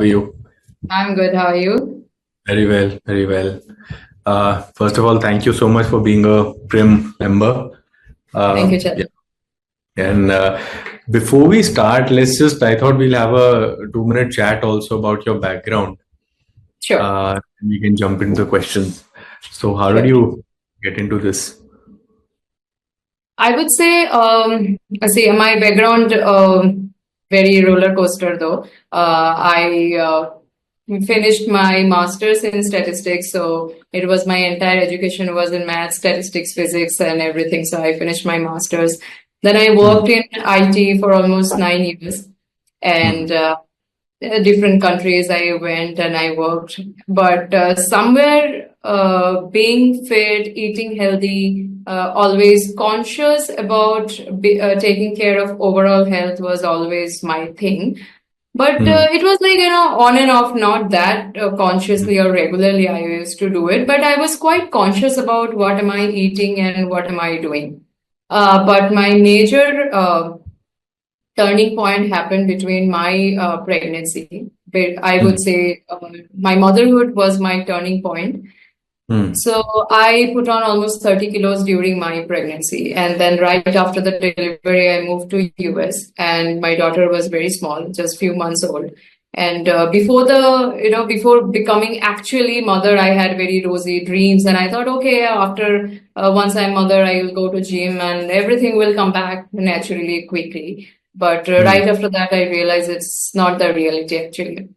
are you? I'm good. How are you? Very well, very well. First of all, thank you so much for being a Prim member. Thank you, Yeah. Chaitanya. And before we start, I thought we'll have a 2-minute chat also about your background. Sure, We can jump into the questions. So, how did sure. you get into this? I would say, see, my background, very roller coaster though. I finished my master's in statistics, so it was my entire education was in math, statistics, physics, and everything. So I finished my master's. Then I Hmm. worked in IT for almost 9 years, Hmm. and different countries I went and I worked. But somewhere being fit, eating healthy, always conscious about taking care of overall health was always my thing. But Hmm. it was like, on and off, not that consciously or regularly I used to do it, but I was quite conscious about what am I eating and what am I doing. But my major turning point happened between my pregnancy. But I Hmm. would say my motherhood was my turning point. Hmm. So I put on almost 30 kilos during my pregnancy. And then right after the delivery, I moved to US and my daughter was very small, just few months old. And before becoming actually mother, I had very rosy dreams. And I thought, okay, after once I'm mother, I will go to gym and everything will come back naturally, quickly. But Hmm. right after that, I realized it's not the reality actually.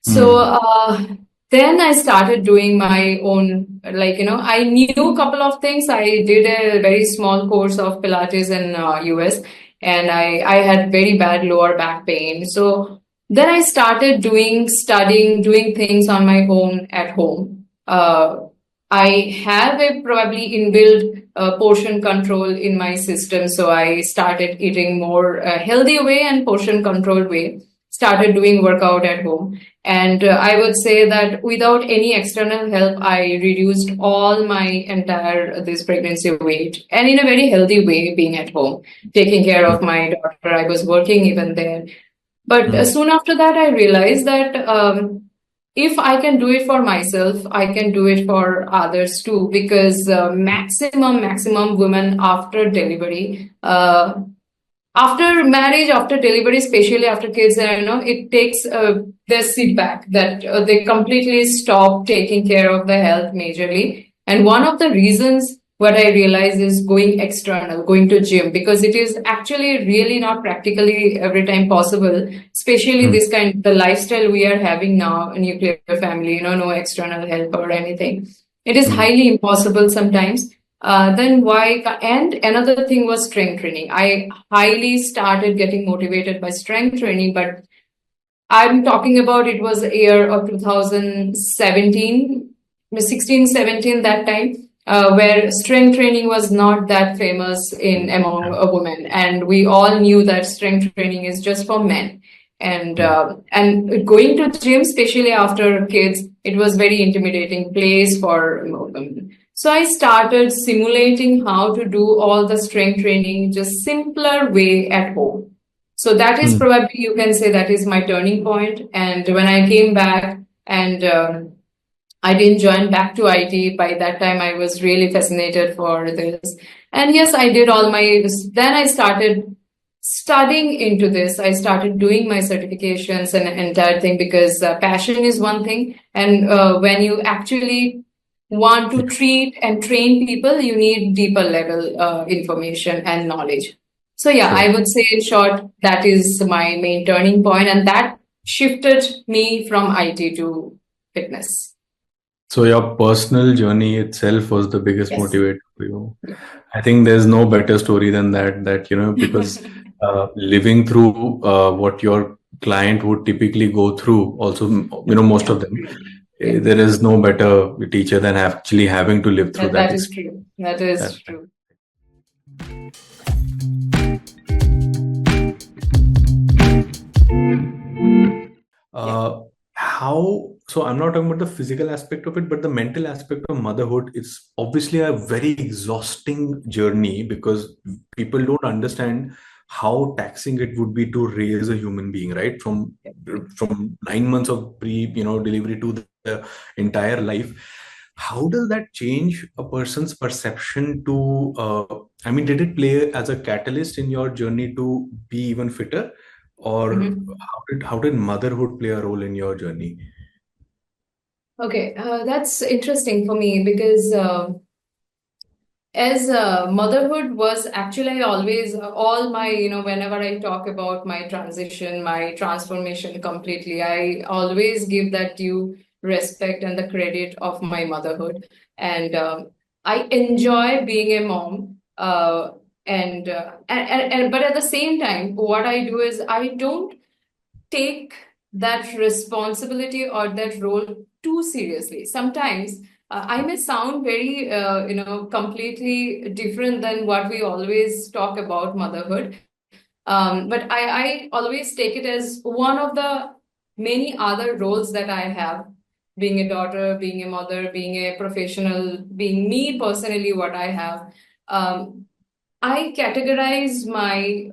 So Hmm. then I started doing my own, I knew a couple of things. I did a very small course of Pilates in US and I had very bad lower back pain. So then I started studying, doing things on my own at home. I have a probably inbuilt portion control in my system. So I started eating more healthy way and portion controlled way, started doing workout at home. And I would say that without any external help, I reduced all my entire this pregnancy weight, and in a very healthy way, being at home, taking care of my daughter. I was working even there. But Hmm. soon after that, I realized that if I can do it for myself, I can do it for others too. Because maximum women after delivery, after marriage, after delivery, especially after kids, it takes their seat back that they completely stop taking care of the health majorly. And one of the reasons what I realize is going external, going to gym, because it is actually really not practically every time possible, especially Hmm. this kind, the lifestyle we are having now, a nuclear family, no external help or anything. It is Hmm. highly impossible sometimes. Then why? And another thing was strength training. I highly started getting motivated by strength training, but I'm talking about it was the year of 2017, 16, 17 that time, where strength training was not that famous in among women, and we all knew that strength training is just for men. Hmm. And going to gym, especially after kids, it was very intimidating place for women. So I started simulating how to do all the strength training just simpler way at home. So that is Hmm. probably, you can say, that is my turning point. And when I came back and I didn't join back to IT, by that time I was really fascinated for this. And yes, I did all my, then I started studying into this. I started doing my certifications and entire thing, because passion is one thing. And when you actually want to treat and train people, you need deeper level information and knowledge. So yeah, I Sure. would say in short, that is my main turning point, and that shifted me from IT to fitness. So your personal journey itself was the biggest Yes. motivator for you. I think there's no better story than that, because living through what your client would typically go through, also, most Yeah, of them, yeah. there is no better teacher than actually having to live through that That is experience. true. That is That, true. Yeah. so I'm not talking about the physical aspect of it, but the mental aspect of motherhood. It's obviously a very exhausting journey because people don't understand how taxing it would be to raise a human being, right? From 9 months of delivery to the entire life. How does that change a person's perception to, I mean, did it play as a catalyst in your journey to be even fitter? Or Mhm. how did motherhood play a role in your journey? Okay, that's interesting for me because as motherhood was actually I always all my whenever I talk about my transition, my transformation completely, I always give that due respect and the credit of my motherhood. And I enjoy being a mom, and but at the same time what I do is I don't take that responsibility or that role too seriously. Sometimes I may sound very, completely different than what we always talk about motherhood. But I always take it as one of the many other roles that I have, being a daughter, being a mother, being a professional, being me personally, what I have. Um, I categorize my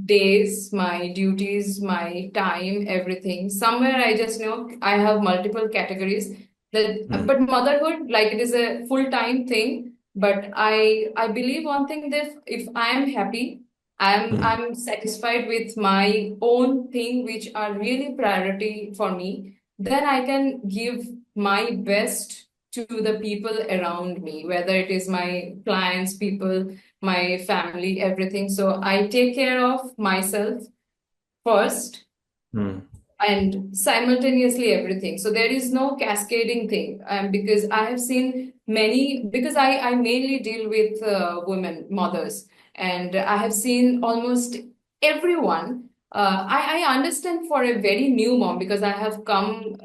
days, my duties, my time, everything. Somewhere I just know I have multiple categories. Hmm. But motherhood, like it is a full-time thing. But I believe one thing that if I am happy, Hmm. I'm satisfied with my own thing, which are really priority for me, then I can give my best to the people around me, whether it is my clients, people, my family, everything. So I take care of myself first Hmm. and simultaneously everything. So there is no cascading thing. Because I have seen many, because I mainly deal with women, mothers, and I have seen almost everyone. I understand for a very new mom because I have come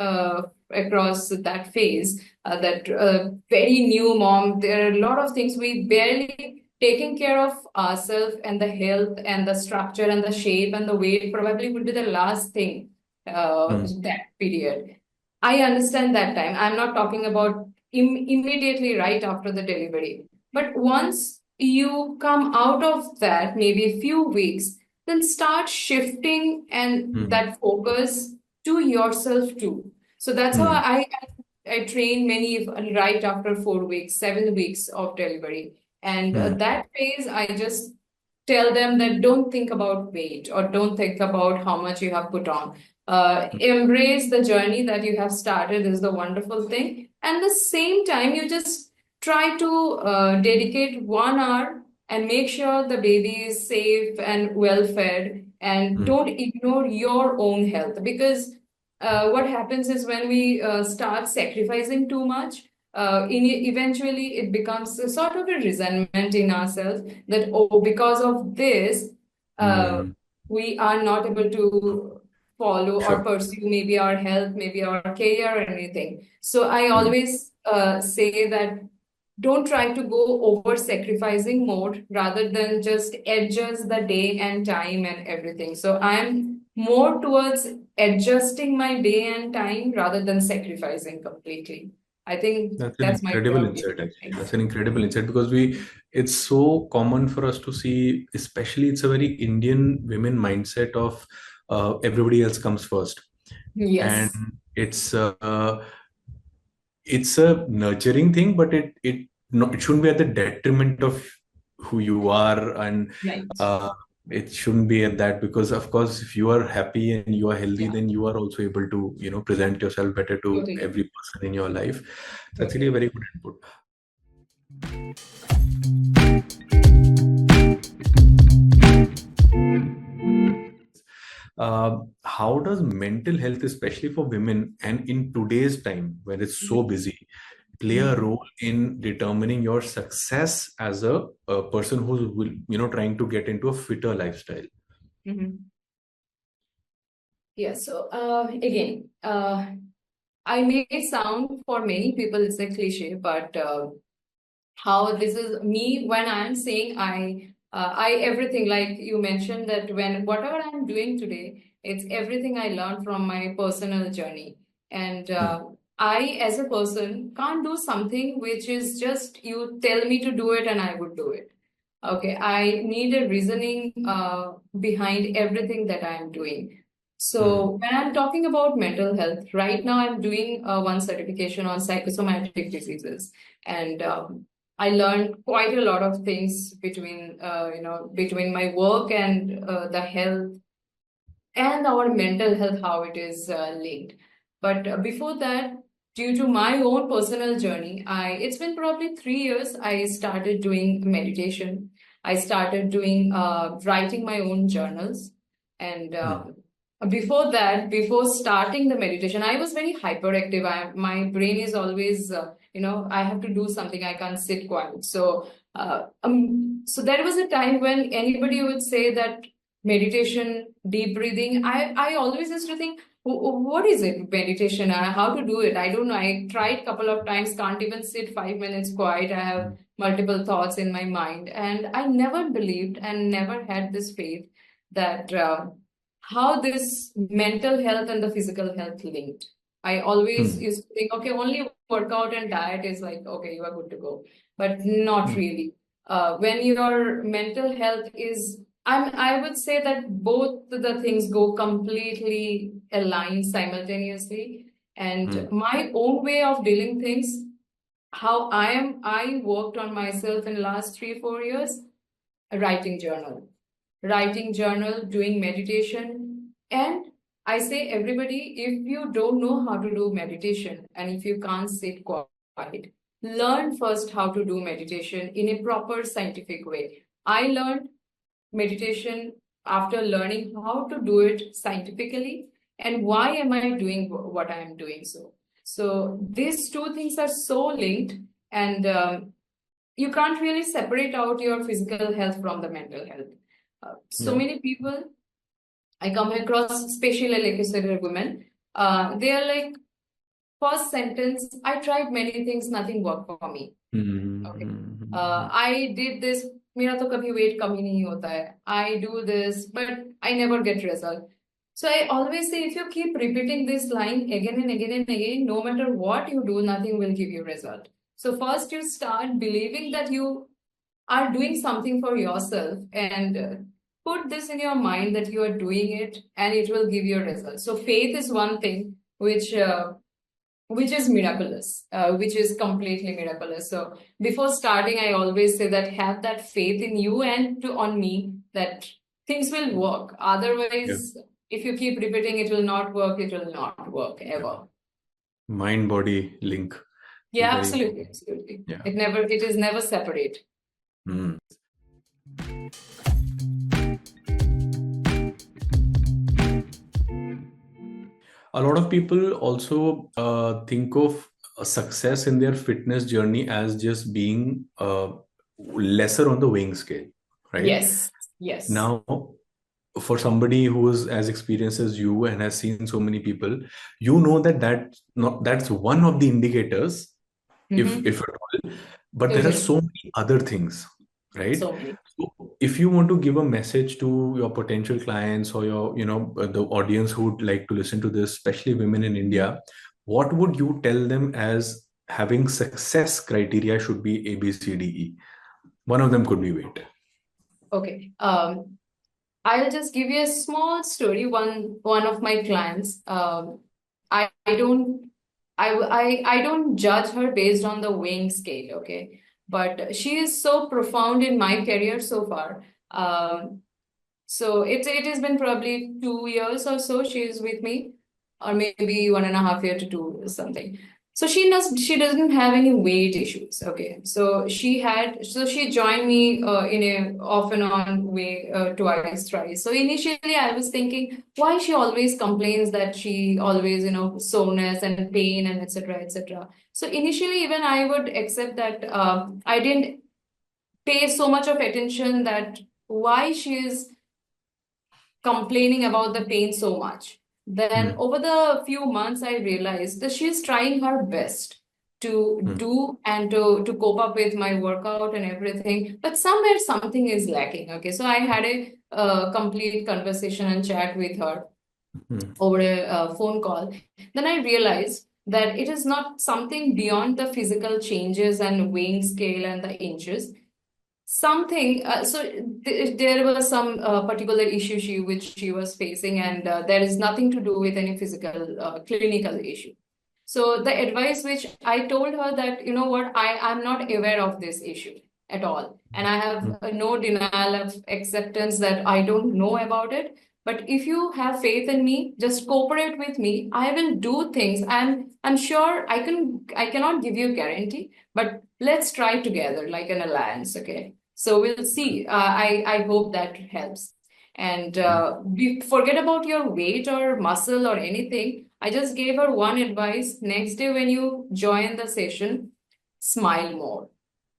across that phase, that very new mom. There are a lot of things we barely taking care of ourselves, and the health and the structure and the shape and the weight probably would be the last thing Hmm. that period. I understand that time. I'm not talking about immediately right after the delivery. But once you come out of that, maybe a few weeks, then start shifting and Hmm. that focus to yourself too. So that's how Hmm. I train many right after 4 weeks, 7 weeks of delivery. And Hmm. that phase, I just tell them that don't think about weight or don't think about how much you have put on. Embrace the journey that you have started is the wonderful thing. And the same time, you just try to dedicate 1 hour and make sure the baby is safe and well fed, and Hmm. don't ignore your own health. Because what happens is when we start sacrificing too much, eventually it becomes a sort of a resentment in ourselves that, oh, because of this, uh, Hmm. we are not able to follow or Sure. pursue maybe our health, maybe our career or anything. So I Hmm. always say that don't try to go over sacrificing mode, rather than just adjust the day and time and everything. So I'm more towards adjusting my day and time rather than sacrificing completely. I think That's an that's my way incredible of insight, doing actually. things. That's an incredible insight because it's so common for us to see, especially it's a very Indian women mindset of everybody else comes first. And Yes, it's uh, it's a nurturing thing, but it no, it shouldn't be at the detriment of who you are, and right. uh, it shouldn't be at that, because of course if you are happy and you are healthy, Yeah, then you are also able to present yourself better to totally, every person in your life. So that's really a totally. very good input. How does mental health, especially for women and in today's time when it's so busy, play a Mhm. role in determining your success as a person who's trying to get into a fitter lifestyle? Mhm. Yeah, so again, I may sound for many people it's a cliche, but how this is me when I'm saying I everything, like you mentioned that when whatever I'm doing today, it's everything I learned from my personal journey. And Hmm. I as a person can't do something which is just you tell me to do it and I would do it. Okay, I need a reasoning behind everything that I am doing. So when I'm talking about mental health, right now I'm doing one certification on psychosomatic diseases, and I learned quite a lot of things between between my work and the health and our mental health, how it is linked. But before that, due to my own personal journey, it's been probably 3 years. I started doing meditation. I started doing writing my own journals, and before that, before starting the meditation, I was very hyperactive. My brain is always, I have to do something. I can't sit quiet. So there was a time when anybody would say that meditation, deep breathing. I always used to think, What is it, meditation? How to do it? I don't know. I tried a couple of times, can't even sit 5 minutes quiet. I have multiple thoughts in my mind. And I never believed and never had this faith that how this mental health and the physical health linked. I always used to think, okay, only workout and diet is like, okay, you are good to go. But not really. When your mental health is I would say that both the things go completely aligned simultaneously. And my own way of dealing things, I worked on myself in the last 3, 4 years, writing journal, doing meditation. And I say everybody, if you don't know how to do meditation and if you can't sit quiet, learn first how to do meditation in a proper scientific way. I learned meditation after learning how to do it scientifically and why am I doing what I am doing. So these two things are so linked, and you can't really separate out your physical health from the mental health. So many people I come across, especially like you said, women, they are like, first sentence, I tried many things, nothing worked for me. Okay. I did this, मेरा तो कभी weight कम ही नहीं होता है. I do this, but I never get result. So I always say, if you keep repeating this line again and again and again, no matter what you do, nothing will give you result. So first you start believing that you are doing something for yourself, and put this in your mind that you are doing it and it will give you a result. So faith is one thing which is miraculous, which is completely miraculous. So before starting, I always say that have that faith in you and on me that things will work. Otherwise, if you keep repeating, it will not work. It will not work ever. Mind-body link. Yeah, absolutely. Yeah. It is never separate. A lot of people also think of success in their fitness journey as just being lesser on the weighing scale, right? Yes. Now, for somebody who is as experienced as you and has seen so many people, you know that's one of the indicators, if at all. But there are so many other things, right? So if you want to give a message to your potential clients or your, the audience who would like to listen to this, especially women in India, what would you tell them as having success criteria should be A, B, C, D, E? One of them could be weight. Okay. I'll just give you a small story. One of my clients, I don't judge her based on the weighing scale, okay? But she is so profound in my career so far. So it has been probably 2 years or so she is with me, or maybe 1.5 years to 2 or something. So she doesn't have any weight issues. Okay, so she joined me in a off and on way, twice, thrice. So initially I was thinking, why she always complains that she always soreness and pain and etc. etc. So initially even I would accept that I didn't pay so much of attention that why she is complaining about the pain so much. Then over the few months, I realized that she's trying her best to do and to cope up with my workout and everything. But somewhere something is lacking. Okay, so I had a complete conversation and chat with her over a phone call. Then I realized that it is not something beyond the physical changes and weighing scale and the inches. something so there was some particular issue which she was facing, and there is nothing to do with any physical clinical issue. So the advice which I told her, that you know what, I'm not aware of this issue at all, and I have Mm, no denial of acceptance that I don't know about it. But if you have faith in me, just cooperate with me. I will do things. I'm sure I cannot give you a guarantee, but let's try together like an alliance, okay? So we'll see. I hope that helps. And mm, forget about your weight or muscle or anything. I just gave her one advice. Next day, when you join the session, smile more.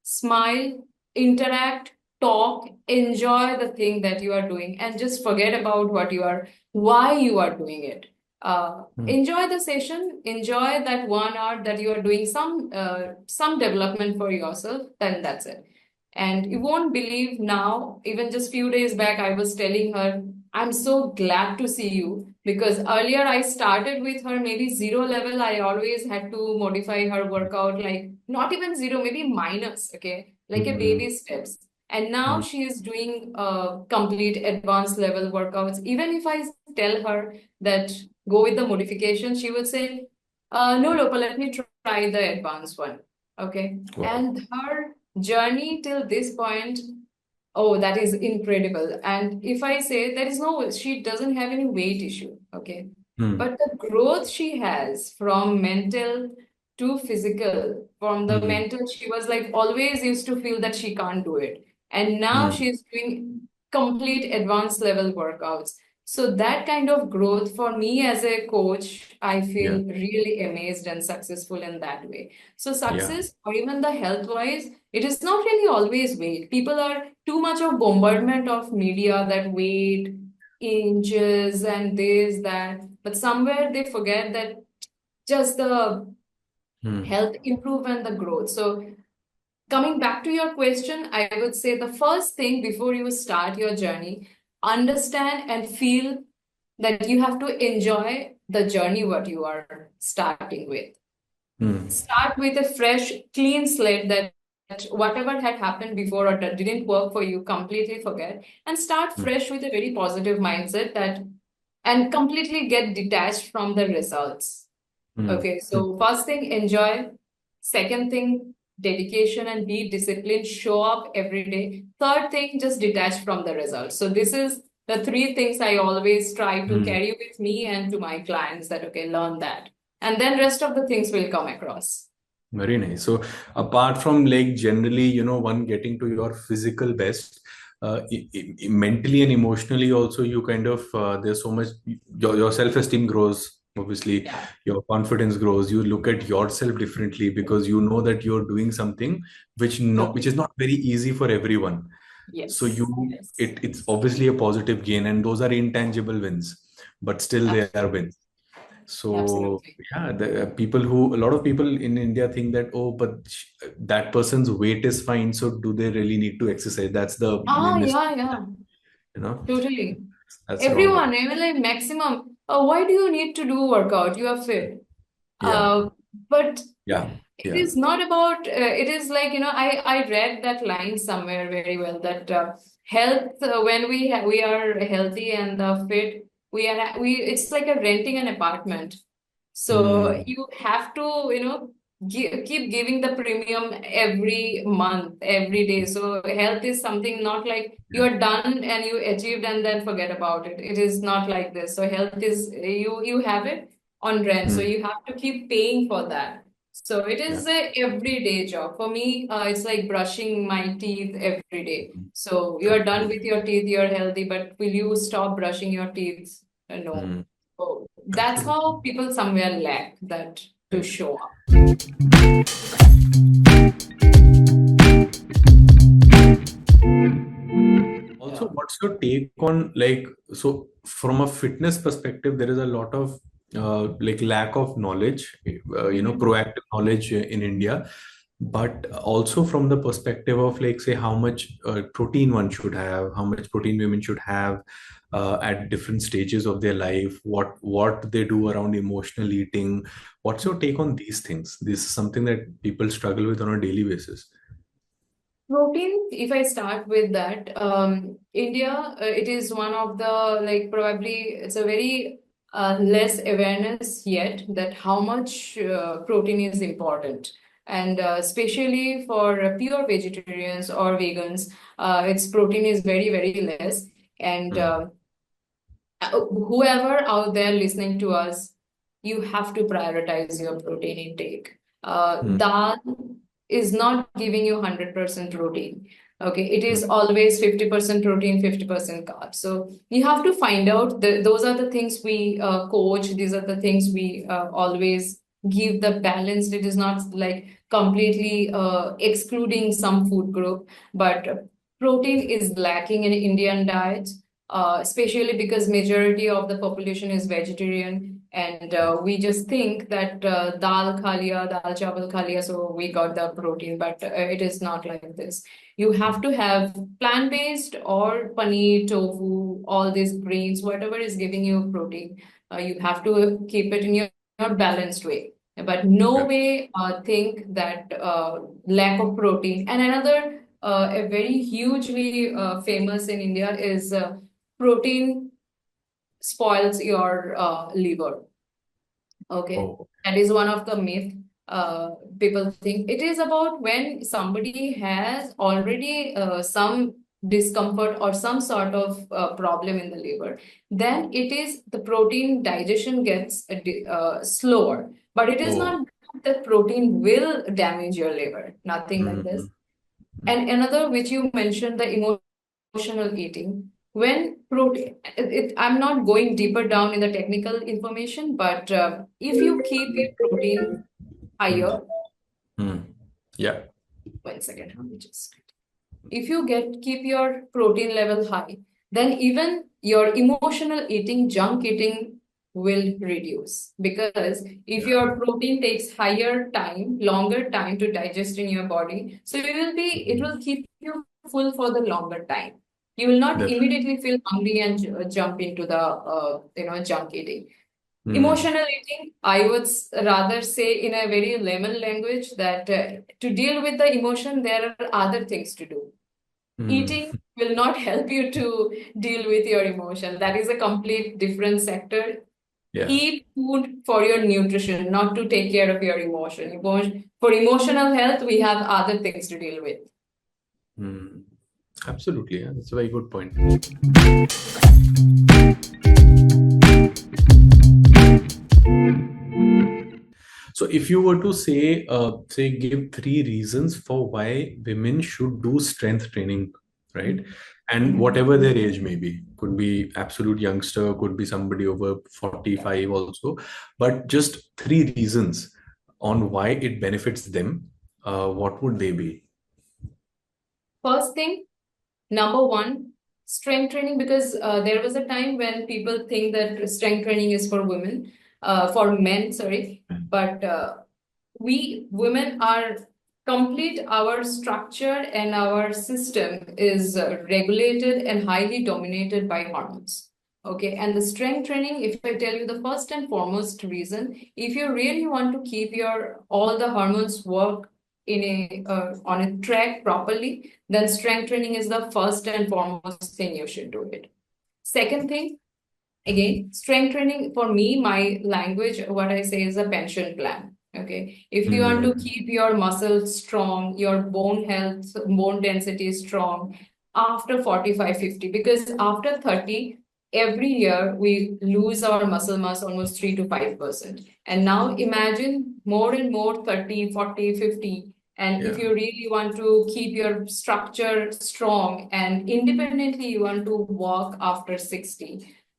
Smile, interact, talk, enjoy the thing that you are doing, and just forget about why you are doing it. mm, Enjoy the session, enjoy that 1 hour that you are doing some development for yourself, then that's it. And you won't believe now, even just few days back, I was telling her, I'm so glad to see you, because earlier I started with her maybe zero level. I always had to modify her workout, like not even zero, maybe minus, okay, like a mm, baby steps. And now mm, she is doing complete advanced level workouts. Even if I tell her that go with the modification, she would say, no, Lopa, let me try the advanced one. Okay. wow. And her journey till this point, oh, that is incredible. And if I say there is no, she doesn't have any weight issue, okay? Mm, But the growth she has from mental to physical, from the mm, mental, she was like always used to feel that she can't do it. And now mm, she's doing complete advanced level workouts. So that kind of growth for me as a coach, I yeah, feel really amazed and successful in that way. So yeah. success or even the health wise, it is not really always weight. People are too much of bombardment of media that weight, inches, and this, that. But somewhere they forget that just the Mm, health improvement, the growth. So coming back to your question, I would say the first thing before you start your journey, understand and feel that you have to enjoy the journey what you are starting with. mm, Start with a fresh, clean slate, that whatever had happened before or that didn't work for you, completely forget, and start mm, fresh with a very positive mindset, that and completely get detached from the results. mm, Okay, mm. so first thing, enjoy. Second thing, dedication and be disciplined, show up every day. Third thing, just detach from the results. So this is the three things I always try to Mm. carry with me and to my clients, that okay, learn that. And then rest of the things will come across. Very nice. So apart from like generally, one getting to your physical best, mentally and emotionally also, you kind of there's so much, your self-esteem grows. Obviously, Yeah. your confidence grows. You look at yourself differently because you know that you're doing something which True. is not very easy for everyone. So Yes. Yes. it's obviously a positive gain, and those are intangible wins, but still they are Absolutely. wins. So Absolutely. yeah, the a lot of people in India think that, oh, but that person's weight is fine, so do they really need to exercise? That's the Ah, mis yeah, yeah. you know Totally. that's wrong. Everyone, even like maximum. Why do you need to do workout? You are fit. Yeah, But yeah, it yeah. is not about, it is like, I read that line somewhere very well, that health, when we are healthy and fit, it's like a renting an apartment. So Hmm. you have to, keep giving the premium every month, every day. So health is something not like you Yeah. are done and you achieved and then forget about it. It is not like this. So health is, you have it on rent. So Hmm. you have to keep paying for that. So it Yeah. is a everyday job. For me, it's like brushing my teeth every day. So you're done with your teeth, you're healthy, but will you stop brushing your teeth? No. Hmm. So that's Absolutely. how people somewhere lack that to Right. show up. Also, what's your take on, like, so from a fitness perspective, there is a lot of like lack of knowledge, Mhm. proactive knowledge in India, but also from the perspective of, like, say, how much protein one should have, how much protein women should have at different stages of their life, what they do around emotional eating. What's your take on these things? This is something that people struggle with on a daily basis. Protein, if I start with that, India, it is one of the, like, probably it's a very less awareness yet that how much protein is important. And especially for pure vegetarians or vegans, its protein is very, very less. And Hmm. whoever out there listening to us, you have to prioritize your protein intake. Hmm. Dal is not giving you 100% protein. Okay, it Hmm. is always 50% protein, 50% carbs. So you have to find out those are the things we coach. These are the things we always give the balance. It is not like completely excluding some food group, but protein is lacking in Indian diets, especially because majority of the population is vegetarian, and we just think that dal kha liya, dal chawal kha liya, so we got the protein, but it is not like this. You have to have plant-based or paneer, tofu, all these grains, whatever is giving you protein. You have to keep it in your balanced way. But no Yeah. way think that lack of protein. And another a very hugely famous in India is protein spoils your liver. Okay, Oh. that is one of the myth. People think it is about when somebody has already some discomfort or some sort of problem in the liver, then it is the protein digestion gets slower. But it is Oh. not that protein will damage your liver, nothing like Hmm. this. And another, which you mentioned, the emotional eating. When protein, I'm not going deeper down in the technical information, but if you keep your protein Hmm. higher, Hmm. Yeah. 1 second, let me just. If you keep your protein level high, then even your emotional eating, junk eating will reduce, because if Yeah. your protein takes higher time, longer time to digest in your body, so it Hmm. will keep you full for the longer time. You will not Definitely. immediately feel hungry and jump into the junk eating. Hmm. Emotional eating, I would rather say in a very layman language that to deal with the emotion, there are other things to do. Hmm. Eating will not help you to deal with your emotion. That is a complete different sector. Yeah. Eat food for your nutrition, not to take care of your emotion. For emotional health, we have other things to deal with. Hmm. Absolutely. Yeah. That's a very good point. So, if you were to say, give three reasons for why women should do strength training, right? And whatever their age may be, could be absolute youngster, could be somebody over 45 also, but just three reasons on why it benefits them, what would they be? First thing, number one, strength training, because there was a time when people think that strength training is for women, for men, sorry, but we women are complete. Our structure and our system is regulated and highly dominated by hormones. Okay, and the strength training, if I tell you the first and foremost reason, if you really want to keep your all the hormones work in a on a track properly, then strength training is the first and foremost thing you should do it. Second thing, again, strength training for me, my language, what I say is a pension plan. Okay, if you want to Hmm. keep your muscles strong, your bone health, bone density strong after 45, 50, because after 30, every year we lose our muscle mass almost 3 to 5%. And now imagine more and more 30, 40, 50. And if Yeah. you really want to keep your structure strong and independently you want to walk after 60,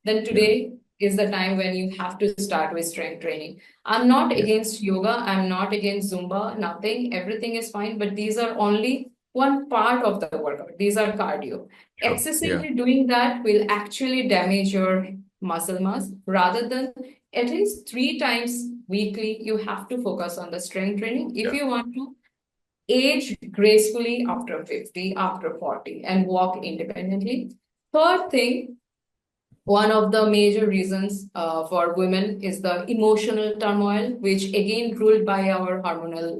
then Yeah. today is the time when you have to start with strength training. I'm not Yeah. against yoga, I'm not against Zumba, nothing, everything is fine, but these are only one part of the workout. These are cardio. Sure. Yeah. Excessively doing that will actually damage your muscle mass. Rather than at least 3 times weekly, you have to focus on the strength training if Yeah. you want to age gracefully after 50, after 40, and walk independently. Third thing, one of the major reasons for women is the emotional turmoil, which again ruled by our hormonal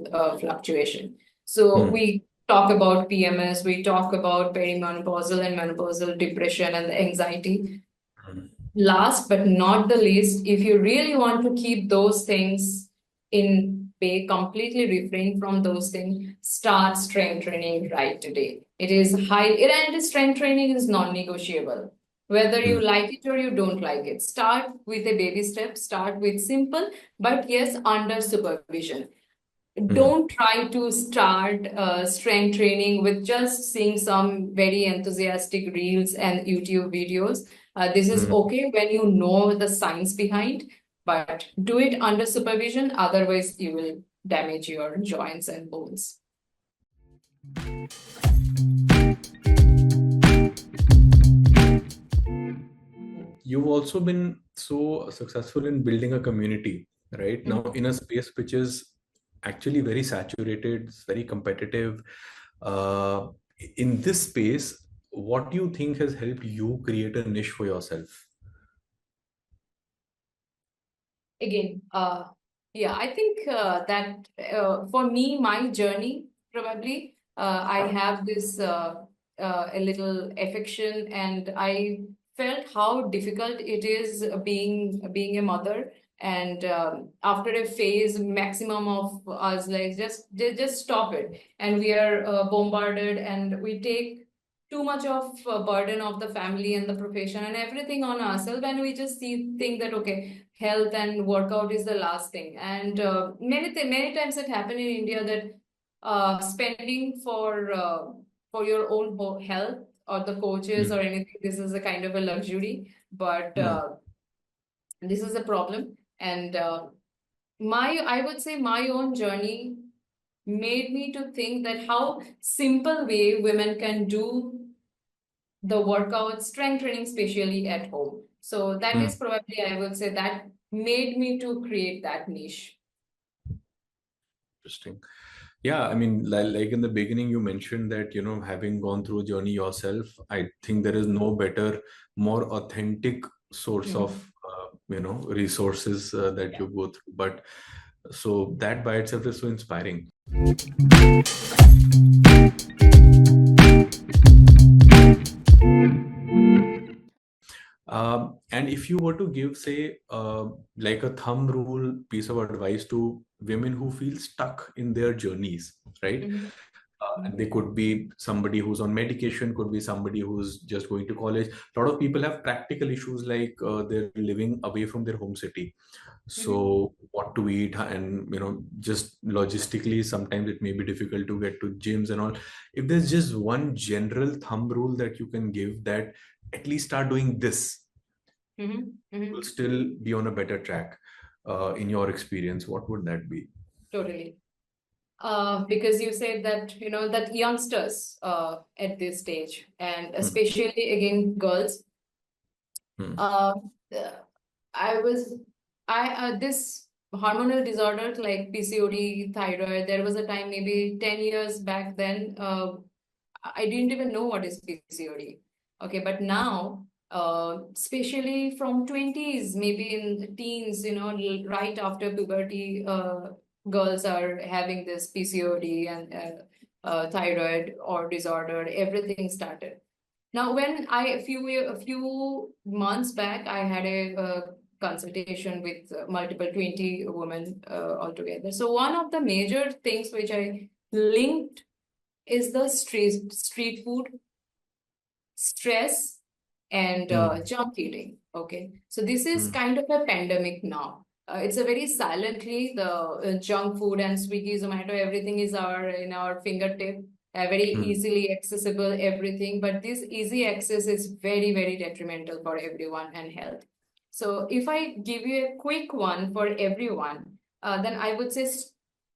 fluctuation. So Hmm. we talk about PMS, we talk about perimenopausal and menopausal depression and the anxiety. Last but not the least, if you really want to keep those things in bay, completely refrain from those things, start strength training right today. It is and strength training is non-negotiable. Whether you like it or you don't like it, start with a baby step, start with simple, but yes, under supervision. Don't try to start strength training with just seeing some very enthusiastic reels and YouTube videos. This is okay when you know the science behind, but do it under supervision. Otherwise, you will damage your joints and bones. You've also been so successful in building a community, right? Now, in a space which is actually very saturated, it's very competitive. Uh, in this space, what do you think has helped you create a niche for yourself? Again, yeah, I think that for me, my journey, probably, I have this a little affection, and I felt how difficult it is being a mother. And after a phase, maximum of us like just stop it, and we are bombarded, and we take too much of burden of the family and the profession and everything on ourselves, and we just think that okay, health and workout is the last thing. And many times it happen in India that spending for your own health or the coaches or anything, this is a kind of a luxury, but this is a problem. And I would say my own journey made me to think that how simple way women can do the workout, strength training, especially at home. So that is probably, I would say, that made me to create that niche. Interesting. Yeah, I mean, like in the beginning, you mentioned that, having gone through a journey yourself, I think there is no better, more authentic source of, resources that you go through. But so that by itself is so inspiring. And if you were to give, say, like a thumb rule piece of advice to women who feel stuck in their journeys, right? And they could be somebody who's on medication, could be somebody who's just going to college. A lot of people have practical issues like they're living away from their home city. So what to eat, and just logistically, sometimes it may be difficult to get to gyms and all. If there's just one general thumb rule that you can give, that at least start doing this, will still be on a better track, in your experience, what would that be? Totally. Because you said that, that youngsters at this stage, and especially again, girls, uh, this hormonal disorders like PCOD, thyroid, there was a time maybe 10 years back then, I didn't even know what is PCOD. Okay, but now, especially from 20s, maybe in teens, right after puberty, girls are having this PCOD and thyroid or disorder, everything started. Now, when a few months back, I had a consultation with multiple 20 women altogether. So one of the major things which I linked is the street food, stress, and junk eating. Okay, so this is kind of a pandemic now. It's a very silently the junk food and Swiggy, Zomato, everything is in our fingertip, very easily accessible, everything. But this easy access is very detrimental for everyone and health. So if I give you a quick one for everyone, then I would say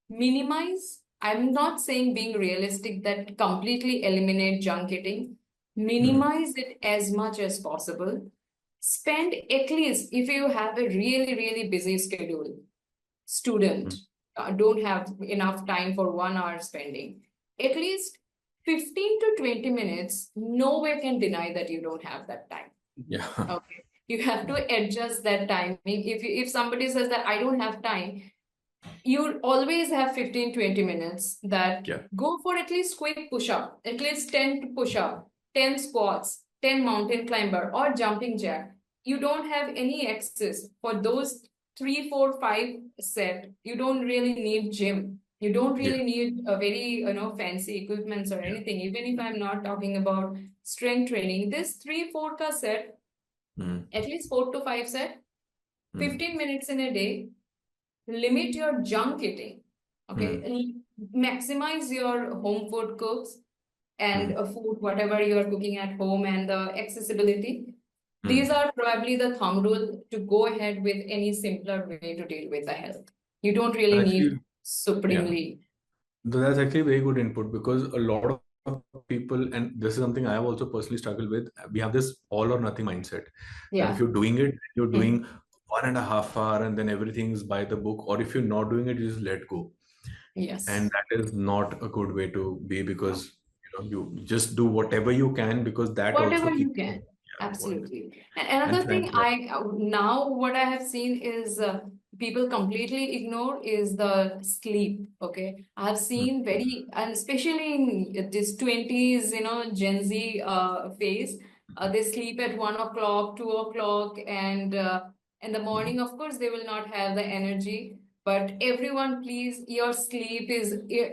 minimize. I'm not saying being realistic that completely eliminate junk eating. Minimize it as much as possible. Spend at least, if you have a really busy schedule, student, don't have enough time for 1 hour spending, at least 15 to 20 minutes, no way can deny that you don't have that time. Yeah. Okay. You have to adjust that timing. If somebody says that I don't have time, you always have 15-20 minutes that Yeah. go for at least quick push-up, at least 10 push-up, 10 squats, 10 mountain climber or jumping jack. You don't have any excess for those 3, 4, 5 set. You don't really need gym. You don't Yeah. really need a very fancy equipments or Yeah. anything. Even if I'm not talking about strength training, this 3, 4 ka set, Mm. at least 4 to 5 set, Mm. 15 minutes in a day. Limit your junk eating. Okay, Mm. maximize your home food cooks and Mm. food whatever you are cooking at home and the accessibility. These Mm. are probably the thumb rule to go ahead with any simpler way to deal with the health. You don't really need Actually, yeah. supremely. That's actually very good input because a lot of people, and this is something I have also personally struggled with, we have this all or nothing mindset that if Yeah. you're doing it, you're Hmm. doing 1.5 hour and then everything's by the book, or if you're not doing it, you just let go. And Yes. that is not a good way to be No. because you just do whatever you can because that Whatever also you keeps can. going. Absolutely. And And another thing frankly, I now what I have seen is people completely ignore is the sleep. Okay. I have mm, seen very, and especially in this 20s, Gen Z phase, they sleep at 1 o'clock, 2 o'clock, and in the mm, morning, of course, they will not have the energy. But everyone, please, your sleep is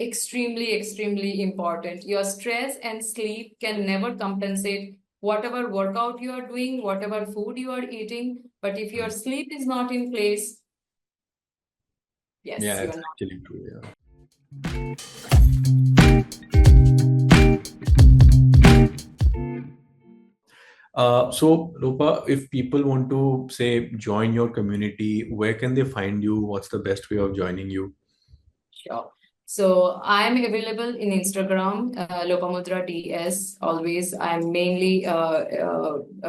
extremely, extremely important. Your stress and sleep can never compensate whatever workout you are doing, whatever food you are eating. But if your mm. sleep is not in place, Yeah, yes, you are it's not. actually true. Yeah. So, Lopa, if people want to say join your community, where can they find you? What's the best way of joining you? Sure. So I'm available in Instagram, Lopamudra DS. Always, I'm mainly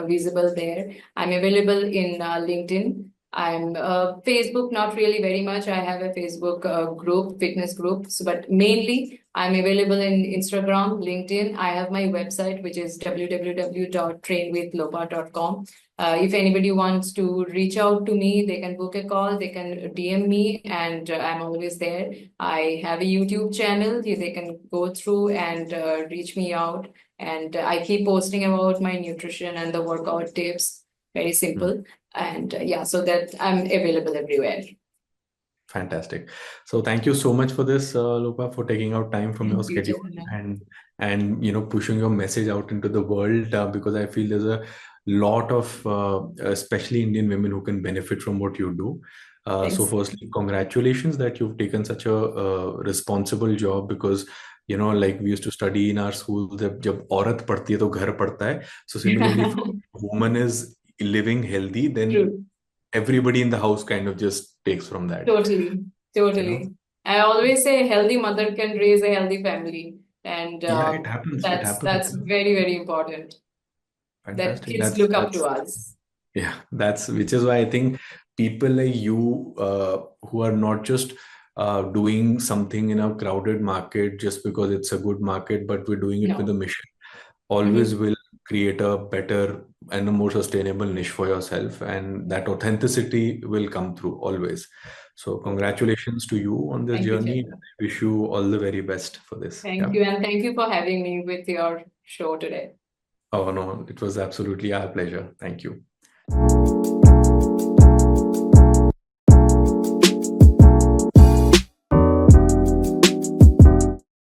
visible there. I'm available in LinkedIn. I'm Facebook, not really very much. I have a Facebook group, fitness group. So, but mainly I'm available in Instagram, LinkedIn. I have my website, which is www.trainwithlopa.com. If anybody wants to reach out to me, they can book a call, they can DM me, and I'm always there. I have a YouTube channel. They can go through and reach me out. And I keep posting about my nutrition and the workout tips. Very Hmm. simple. And yeah, so that I'm available everywhere. Fantastic. So thank you so much for this, Lopa, for taking out time from your Thank you, schedule Chaitanya. and pushing your message out into the world because I feel there's a lot of especially Indian women who can benefit from what you do. So Thanks. firstly, congratulations that you've taken such a responsible job because like we used to study in our school that जब औरत पढ़ती है तो घर पढ़ता है. So similarly, if a woman is living healthy, then True. everybody in the house kind of just takes from that. Totally. you know Totally. I always say a healthy mother can raise a healthy family. And yeah, it happens, it happens. that's very, very important that Fantastic. kids that's look up to that's us. yeah, that's which is why I think people like you who are not just doing something in a crowded market just because it's a good market, but we're doing it with a No. mission, always Mhm. will create a better and a more sustainable niche for yourself, and that authenticity will come through always. So Totally. congratulations to you on this Thank you, journey. Chaitanya. I wish you all the very best for this. Thank Yeah. you. And thank you for having me with your show today. Oh no, it was absolutely our pleasure. Thank you.